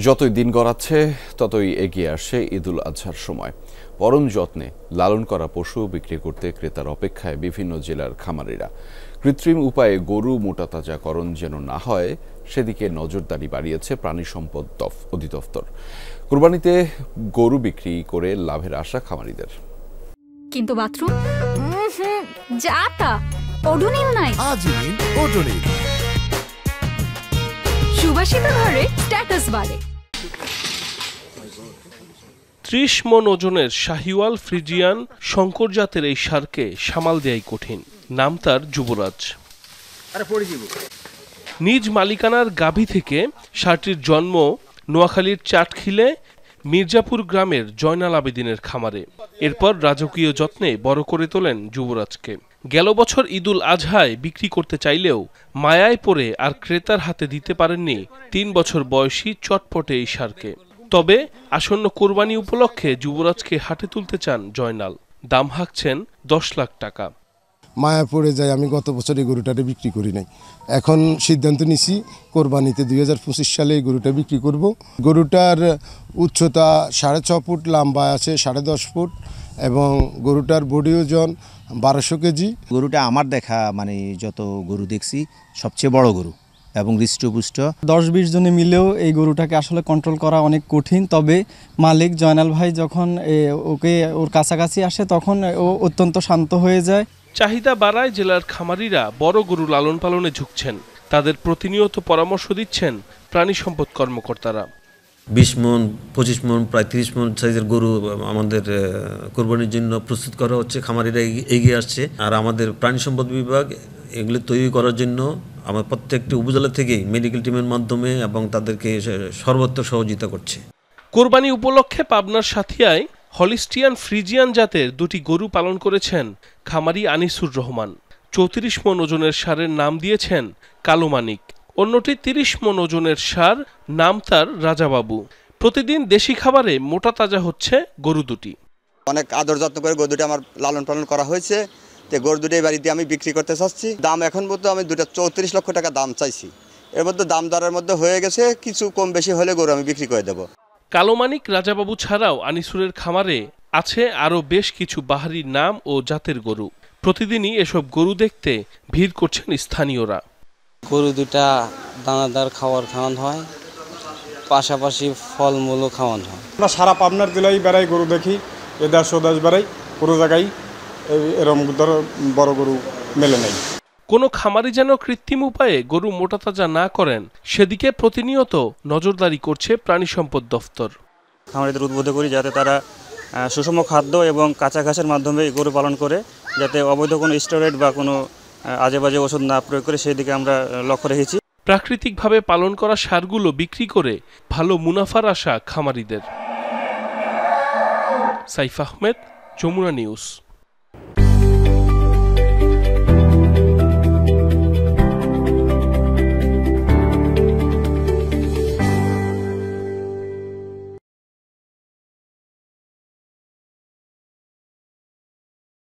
যতই দিন গড়াচ্ছে ততই এগিয়ে আসে ঈদুল আজহার সময়। পরম যত্নে লালন করা পশু বিক্রি করতে ক্রেতার অপেক্ষায় বিভিন্ন জেলার খামারিরা। কৃত্রিম উপায়ে গরু মোটাতাজাকরণ যেন না হয় সেদিকে নজরদারি বাড়িয়েছে প্রাণী সম্পদ অধিদপ্তর। কুরবানিতে গরু বিক্রি করে লাভের আশা খামারিদের। কিন্তু বাথরুম যা তা ওডোনিল নাই। ওডোনিল সুবাসিত ঘরে স্ট্যাটাস বাড়ে। ৩০ মণ ওজনের শাহিওয়াল ফ্রিজিয়ান শঙ্কর জাতের এই ষাঁড়কে সামাল দেয়াই কঠিন। নাম তার যুবরাজ। নিজ মালিকানার গাভী থেকে ষাঁড়টির জন্ম নোয়াখালীর চাটখিলে মির্জাপুর গ্রামের জয়নাল আবেদিনের খামারে। এরপর রাজকীয় যত্নে বড় করে তোলেন যুবরাজকে। গেল বছর ঈদুল আজহায় বিক্রি করতে চাইলেও মায়ায় পড়ে আর ক্রেতার হাতে দিতে পারেননি ৩ বছর বয়সী চটপটে এই ষাঁড়কে। তবে আসন্ন কোরবানি উপলক্ষে যুবরাজকে হাটে তুলতে চান জয়নাল। দাম হাঁকছেন ১০ লাখ টাকা। মায়া পড়ে যায়, আমি গত বছর এই গরুটারে বিক্রি করি নাই। এখন সিদ্ধান্ত নিছি কোরবানিতে ২০২৫ সালে এই গরুটা বিক্রি করব। গরুটার উচ্চতা ৬.৫ ফুট, লম্বা আছে ১০.৫ ফুট এবং গরুটার বডি ওজন ১২০০ কেজি। গরুটা আমার দেখা যত গরু দেখছি সবচেয়ে বড় গরু এবং হৃষ্টপুষ্ট। ১০-২০ জনে মিলেও এই গরুটাকে আসলে কন্ট্রোল করা অনেক কঠিন। তবে মালিক জয়নাল ভাই যখন ওর কাছাকাছি আসে তখন ও অত্যন্ত শান্ত হয়ে যায়। চাহিদা বাড়ায় জেলার খামারিরা বড় গরু লালন পালনে ঝুঁকছেন। তাদের প্রতিনিয়ত পরামর্শ দিচ্ছেন প্রাণী সম্পদ কর্মকর্তারা। ২০ মণ, ২৫ মণ, প্রায় ৩০ মণ সাইজের গরু আমাদের কোরবানির জন্য প্রস্তুত করা হচ্ছে। খামারিরা এগিয়ে আসছে। আর আমাদের প্রাণী সম্পদ বিভাগ এগুলি তৈরি করার জন্য আমার প্রত্যেকটি উপজেলা থেকেই মেডিকেল টিমের মাধ্যমে এবং তাদেরকে সর্বত্র সহযোগিতা করছে। কোরবানি উপলক্ষে পাবনার সাথিয়ায় হলিস্টিয়ান ফ্রিজিয়ান জাতের ২টি গরু পালন করেছেন খামারি আনিসুর রহমান। ৩৪ মণ ওজনের ষাঁড়ের নাম দিয়েছেন কালো মানিক। অন্যটি ৩০ মণ ওজনের ষাঁড়, নাম তার রাজাবাবু। প্রতিদিন দেশি খাবারে মোটা তাজা হচ্ছে গরু দুটি। অনেক আদর যত্ন করে গরু দুটি আমার লালন পালন করা হয়েছে। তো গরু দুটি বাড়িতে আমি বিক্রি করতে চাচ্ছি। দাম এখন পর্যন্ত আমি ৩৪ লক্ষ টাকা দাম চাইছি। এর মধ্যে দাম দরের মধ্যে হয়ে গেছে, কিছু কম বেশি হলে গরু আমি বিক্রি করে দেবো। কালো মানিক, রাজাবাবু ছাড়াও আনিসুরের খামারে আছে আরও বেশ কিছু বাহারি নাম ও জাতের গরু। প্রতিদিনই এসব গরু দেখতে ভিড় করছেন স্থানীয়রা। গরু দুটা দানাদার খাওয়ানো হয়, পাশাপাশি ফলমূলও খাওয়ানো হয়। আমরা সারা পাবনার জেলায় বেড়াই, গরু দেখি, এদাস ওদাস বেড়াই, কোনো জায়গায় এরকম বড় গরু মেলে নেই। কোনো খামারি যেন কৃত্রিম উপায়ে গরু মোটাতাজা না করেন সেদিকে প্রতিনিয়ত নজরদারি করছে প্রাণী সম্পদ দফতর। খামারিদের উদ্বুদ্ধ করি যাতে তারা সুষম খাদ্য এবং কাঁচা ঘাসের মাধ্যমে গরু পালন করে, যাতে অবৈধ কোনো স্টেরয়েড বা কোনো আজে বাজে ওষুধ না প্রয়োগ করে, সেই দিকে আমরা লক্ষ্য রেখেছি। প্রাকৃতিকভাবে পালন করা ষাঁড়গুলো বিক্রি করে ভালো মুনাফার আশা খামারিদের। সাইফ আহমেদ, যমুনা নিউজ।